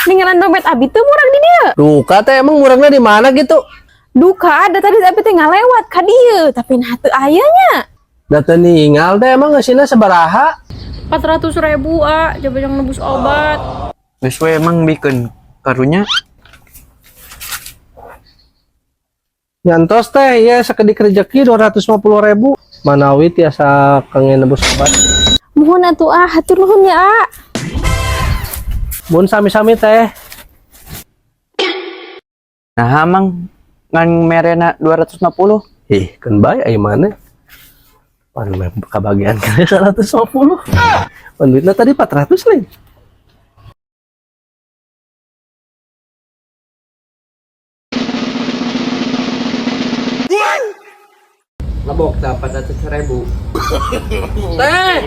ninggalan dompet abi tuh murang di dia. Duka teh emang murangnya di mana gitu? Duka ada tadi abi teh ngalewat ka dieu, tapi nah teu ayanya. Data ninggal teh emang ngasihna sabaraha? 400.000 coba yang nebus obat. Geus we emang bikin karunya. Nyantos teh ya sakedik rezeki 250.000. Manawi tiasa kangen nebus obat. Mohon atuh hatur nuhun ya. Mun sami-sami teh. Nah, amang ngan merena 250. Kan bae ai mana? Pan kabagian kali 150. Pan duitna tadi 400 nih. Labok ta 400.000. Teh.